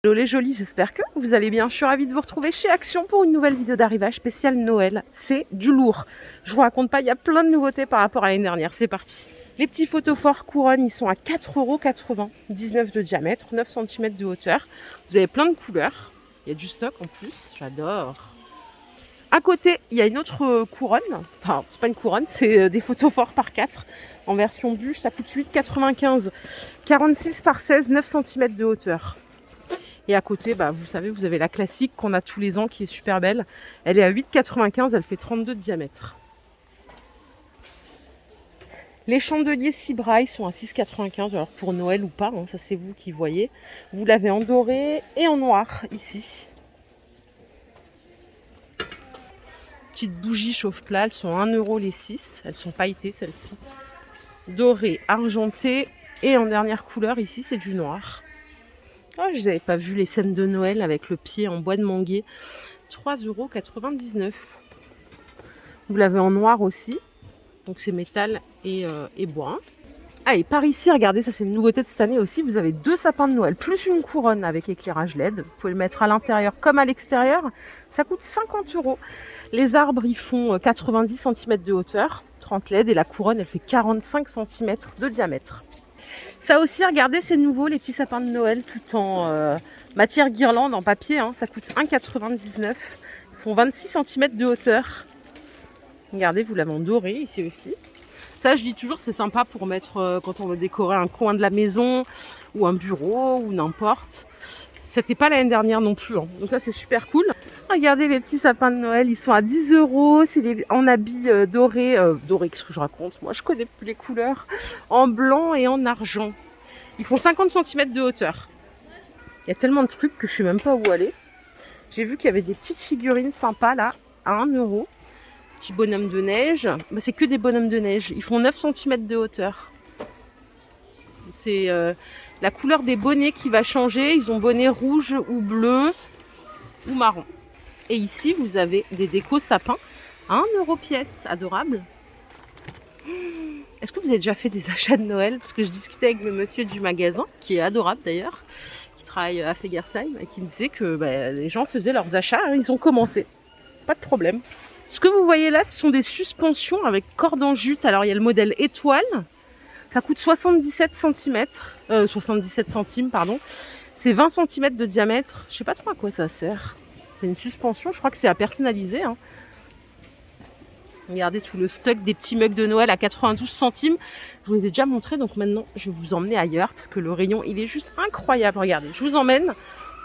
Hello les jolis, j'espère que vous allez bien. Je suis ravie de vous retrouver chez Action pour une nouvelle vidéo d'arrivage spéciale Noël. C'est du lourd. Je vous raconte pas, il y a plein de nouveautés par rapport à l'année dernière. C'est parti. Les petits photophores couronnes, ils sont à 4,80 €, 19 de diamètre, 9 cm de hauteur. Vous avez plein de couleurs. Il y a du stock en plus, j'adore. À côté, il y a une autre couronne. Enfin, c'est pas une couronne, c'est des photophores par 4 en version bûche. Ça coûte 8,95 €, 46 par 16, 9 cm de hauteur. Et à côté, vous savez, vous avez la classique qu'on a tous les ans qui est super belle. Elle est à 8,95 €, elle fait 32 de diamètre. Les chandeliers Cibraille sont à 6,95 €, alors pour Noël ou pas, ça c'est vous qui voyez. Vous l'avez en doré et en noir ici. Petites bougies chauffe-plat, elles sont à 1 € les 6. Elles sont pailletées celles-ci. Dorées, argentées et en dernière couleur ici c'est du noir. Oh, je n'avais pas vu les scènes de Noël avec le pied en bois de manguier. 3,99 €. Vous l'avez en noir aussi. Donc c'est métal et bois. Ah, et par ici, regardez, ça c'est une nouveauté de cette année aussi. Vous avez 2 sapins de Noël plus une couronne avec éclairage LED. Vous pouvez le mettre à l'intérieur comme à l'extérieur. Ça coûte 50 €. Les arbres, ils font 90 cm de hauteur, 30 LED. Et la couronne, elle fait 45 cm de diamètre. Ça aussi, regardez, c'est nouveau, les petits sapins de Noël, tout en matière guirlande, en papier. Ça coûte 1,99 €. Ils font 26 cm de hauteur. Regardez, vous l'avez en doré ici aussi. Ça, je dis toujours, c'est sympa pour mettre quand on veut décorer un coin de la maison ou un bureau ou n'importe. C'était pas l'année dernière non plus. Donc là, c'est super cool. Regardez les petits sapins de Noël, ils sont à 10 €. C'est en habits dorés. Dorés, qu'est-ce que je raconte? Moi, je connais plus les couleurs. En blanc et en argent. Ils font 50 cm de hauteur. Il y a tellement de trucs que je sais même pas où aller. J'ai vu qu'il y avait des petites figurines sympas là, à 1 €. Petit bonhomme de neige. C'est que des bonhommes de neige. Ils font 9 cm de hauteur. C'est la couleur des bonnets qui va changer. Ils ont bonnet rouge ou bleu ou marron. Et ici, vous avez des décos sapins à 1 € pièce. Adorable. Est-ce que vous avez déjà fait des achats de Noël? Parce que je discutais avec le monsieur du magasin, qui est adorable d'ailleurs, qui travaille à Fegersheim, et qui me disait que les gens faisaient leurs achats. Ils ont commencé. Pas de problème. Ce que vous voyez là, ce sont des suspensions avec corde en jute. Alors, il y a le modèle étoile. Ça coûte 77 centimes, pardon. C'est 20 cm de diamètre. Je sais pas trop à quoi ça sert. C'est une suspension, je crois que c'est à personnaliser. Regardez tout le stock des petits mugs de Noël à 92 centimes. Je vous les ai déjà montrés, donc maintenant, je vais vous emmener ailleurs parce que le rayon, il est juste incroyable. Regardez, je vous emmène.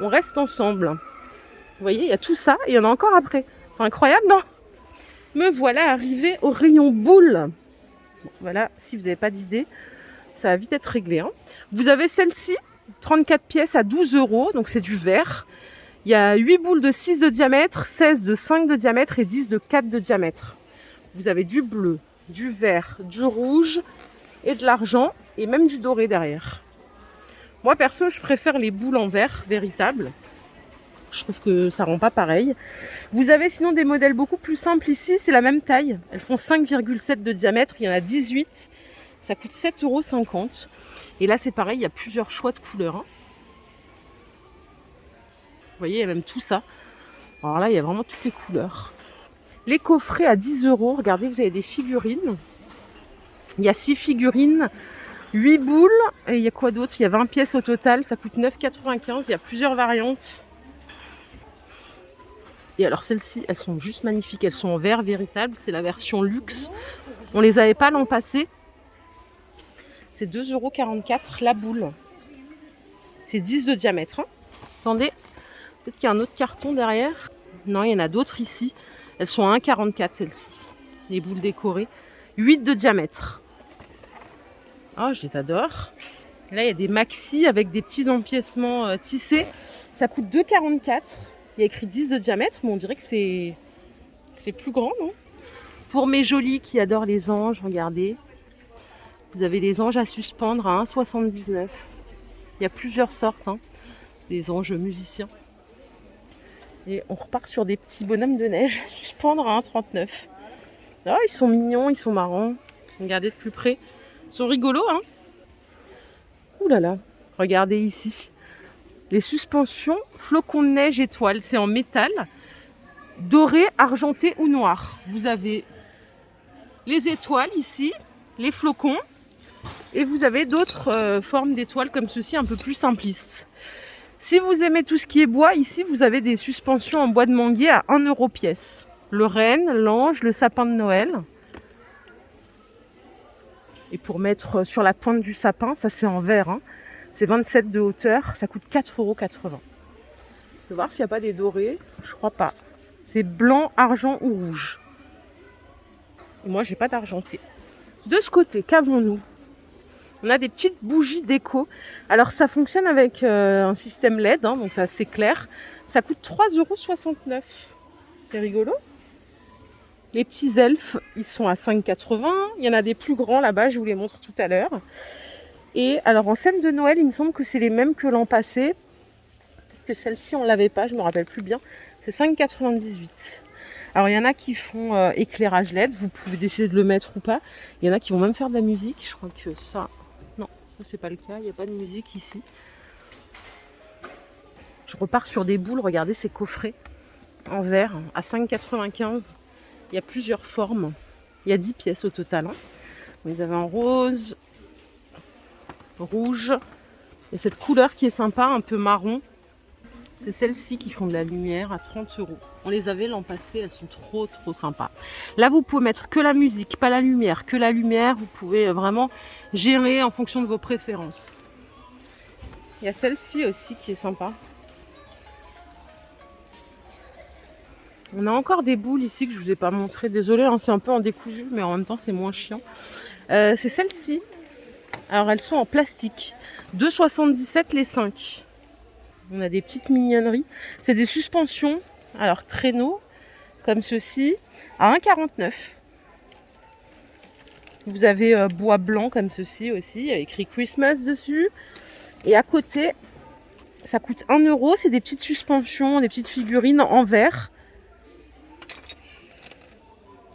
On reste ensemble. Vous voyez, il y a tout ça et il y en a encore après. C'est incroyable, non? Me voilà arrivé au rayon boules. Bon, voilà, si vous n'avez pas d'idée, ça va vite être réglé. Vous avez celle-ci, 34 pièces à 12 €, donc c'est du verre. Il y a 8 boules de 6 de diamètre, 16 de 5 de diamètre et 10 de 4 de diamètre. Vous avez du bleu, du vert, du rouge et de l'argent et même du doré derrière. Moi perso, je préfère les boules en verre véritable. Je trouve que ça rend pas pareil. Vous avez sinon des modèles beaucoup plus simples ici, c'est la même taille. Elles font 5,7 de diamètre, il y en a 18. Ça coûte 7,50 €. Et là c'est pareil, il y a plusieurs choix de couleurs. Vous voyez, il y a même tout ça. Alors là, il y a vraiment toutes les couleurs. Les coffrets à 10 €, regardez, vous avez des figurines. Il y a 6 figurines, 8 boules. Et il y a quoi d'autre? Il y a 20 pièces au total, ça coûte 9,95 €. Il y a plusieurs variantes. Et alors celles-ci, elles sont juste magnifiques. Elles sont en verre véritable. C'est la version luxe. On les avait pas l'an passé. C'est 2,44 € la boule. C'est 10 de diamètre. Attendez, peut-être qu'il y a un autre carton derrière. Non, il y en a d'autres ici. Elles sont à 1,44 € celles-ci. Les boules décorées. 8 de diamètre. Oh, je les adore. Là, il y a des maxi avec des petits empiècements tissés. Ça coûte 2,44 €. Il y a écrit 10 de diamètre, mais on dirait que c'est plus grand, non? Pour mes jolis qui adorent les anges, regardez. Vous avez les anges à suspendre à 1,79 €. Il y a plusieurs sortes. Des anges musiciens. Et on repart sur des petits bonhommes de neige à suspendre à 1,39 €. Oh, ils sont mignons, ils sont marrants. Regardez de plus près. Ils sont rigolos, Ouh là là. Regardez ici. les suspensions flocons de neige étoiles. C'est en métal, doré, argenté ou noir. Vous avez les étoiles ici, les flocons, et vous avez d'autres formes d'étoiles comme ceci, un peu plus simplistes. Si vous aimez tout ce qui est bois, ici vous avez des suspensions en bois de manguier à 1 € pièce. Le renne, l'ange, le sapin de Noël. Et pour mettre sur la pointe du sapin, ça c'est en verre, hein. C'est 27 de hauteur, ça coûte 4,80 €. Je vais voir s'il n'y a pas des dorés, je crois pas. C'est blanc, argent ou rouge. Et moi j'ai pas d'argenté. De ce côté, qu'avons-nous? On a des petites bougies déco. Alors ça fonctionne avec un système LED, hein, donc ça c'est clair. Ça coûte 3,69 €. C'est rigolo. Les petits elfes, ils sont à 5,80 €. Il y en a des plus grands là-bas, je vous les montre tout à l'heure. Et alors en scène de Noël, il me semble que c'est les mêmes que l'an passé. Que celle-ci, on ne l'avait pas, je ne me rappelle plus bien. C'est 5,98 €. Alors il y en a qui font éclairage LED, vous pouvez décider de le mettre ou pas. Il y en a qui vont même faire de la musique, je crois que ça... Non, ça c'est pas le cas, il n'y a pas de musique ici. Je repars sur des boules, regardez ces coffrets en verre à 5,95 €. Il y a plusieurs formes, il y a 10 pièces au total. Hein. Vous avez en rose, rouge, et cette couleur qui est sympa, un peu marron. C'est celles-ci qui font de la lumière à 30 €. On les avait l'an passé, elles sont trop sympas. Là, vous pouvez mettre que la musique, pas la lumière. Que la lumière, vous pouvez vraiment gérer en fonction de vos préférences. Il y a celle-ci aussi qui est sympa. On a encore des boules ici que je ne vous ai pas montré. Désolée, hein, c'est un peu en décousu, mais en même temps, c'est moins chiant. C'est celles-ci. Alors, elles sont en plastique. 2,77 € les 5. On a des petites mignonneries. C'est des suspensions, alors traîneaux, comme ceci, à 1,49 €. Vous avez bois blanc comme ceci aussi, il y a écrit Christmas dessus. Et à côté, ça coûte 1 €. C'est des petites suspensions, des petites figurines en verre.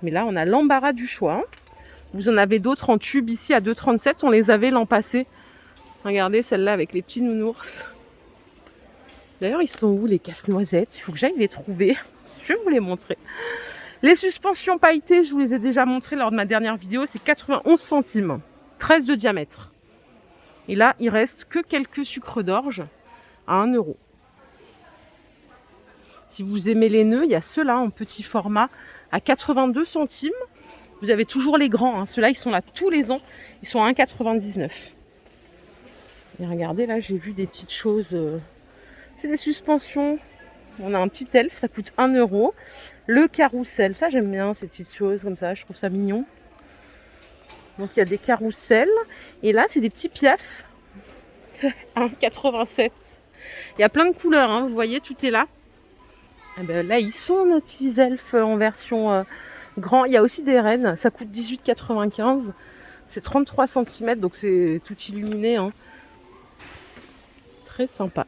Mais là, on a l'embarras du choix. Vous en avez d'autres en tube ici à 2,37 €. On les avait l'an passé. Regardez celle-là avec les petits nounours. D'ailleurs, ils sont où les casse-noisettes? Il faut que j'aille les trouver. Je vais vous les montrer. Les suspensions pailletées, je vous les ai déjà montrées lors de ma dernière vidéo. C'est 91 centimes. 13 de diamètre. Et là, il reste que quelques sucres d'orge à 1 €. Si vous aimez les nœuds, il y a ceux-là en petit format à 82 centimes. Vous avez toujours les grands. Hein. Ceux-là, ils sont là tous les ans. Ils sont à 1,99 €. Et regardez, là, j'ai vu des petites choses... C'est des suspensions. On a un petit elfe, ça coûte 1 €. Le carrousel, ça j'aime bien ces petites choses comme ça, je trouve ça mignon. Donc il y a des carousels. Et là, c'est des petits piafs. 1,87 €. Il y a plein de couleurs, hein, vous voyez, tout est là. Et ben là, ils sont nos petits elfes en version grand. Il y a aussi des rennes, ça coûte 18,95 €. C'est 33 cm, donc c'est tout illuminé. Hein. Très sympa.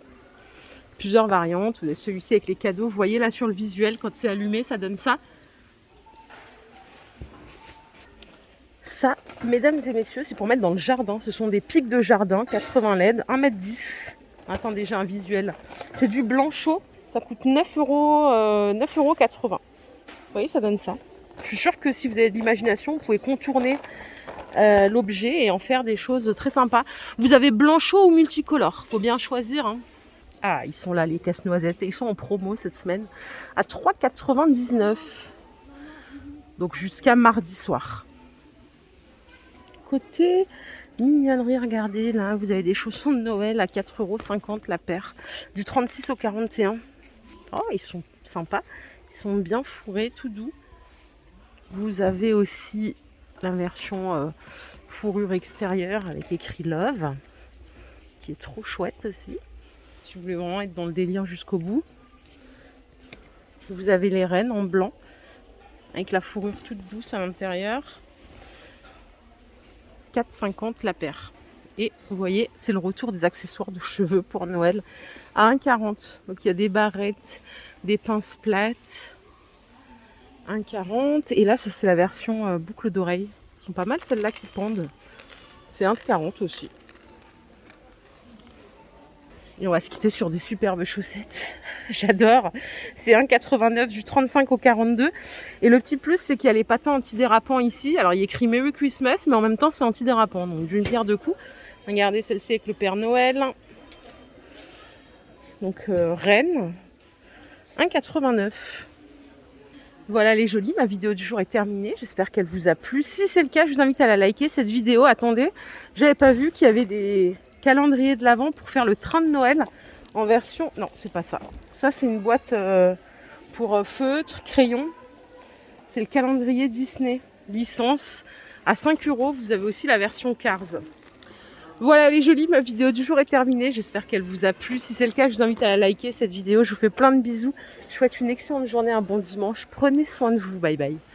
Plusieurs variantes. Vous avez celui-ci avec les cadeaux. Vous voyez là sur le visuel, quand c'est allumé, ça donne ça. Ça, mesdames et messieurs, c'est pour mettre dans le jardin. Ce sont des pics de jardin, 80 LED, 1,10 m. Attendez, j'ai un visuel. C'est du blanc chaud. Ça coûte 9,80 €. Vous voyez, ça donne ça. Je suis sûre que si vous avez de l'imagination, vous pouvez contourner l'objet et en faire des choses très sympas. Vous avez blanc chaud ou multicolore. Faut bien choisir. Hein. Ah, ils sont là, les casse-noisettes. Et ils sont en promo cette semaine à 3,99 €. Donc jusqu'à mardi soir. Côté mignonnerie, regardez, là, vous avez des chaussons de Noël à 4,50 € la paire. Du 36 au 41. Oh, ils sont sympas. Ils sont bien fourrés, tout doux. Vous avez aussi la version fourrure extérieure avec écrit Love, qui est trop chouette aussi. Si vous voulez vraiment être dans le délire jusqu'au bout. Vous avez les rennes en blanc avec la fourrure toute douce à l'intérieur. 4,50 € la paire. Et vous voyez, c'est le retour des accessoires de cheveux pour Noël à 1,40 €. Donc il y a des barrettes, des pinces plates. 1,40 €. Et là, ça c'est la version boucle d'oreille. Elles sont pas mal celles-là qui pendent. C'est 1,40 € aussi. Et on va se quitter sur de superbes chaussettes. J'adore. C'est 1,89 du 35 au 42. Et le petit plus, c'est qu'il y a les patins antidérapants ici. Alors, il y a écrit Merry Christmas, mais en même temps, c'est antidérapant. Donc, d'une pierre deux coups. Regardez celle-ci avec le Père Noël. Donc, Rennes. 1,89. Voilà les jolies, ma vidéo du jour est terminée. J'espère qu'elle vous a plu. Si c'est le cas, je vous invite à la liker cette vidéo. Attendez, j'avais pas vu qu'il y avait des calendriers de l'Avent pour faire le train de Noël en version... Non, c'est pas ça. Ça, c'est une boîte pour feutre, crayon. C'est le calendrier Disney, licence. À 5 €, vous avez aussi la version Cars. Voilà les jolies, ma vidéo du jour est terminée. J'espère qu'elle vous a plu. Si c'est le cas, je vous invite à la liker cette vidéo. Je vous fais plein de bisous. Je vous souhaite une excellente journée, un bon dimanche. Prenez soin de vous. Bye bye.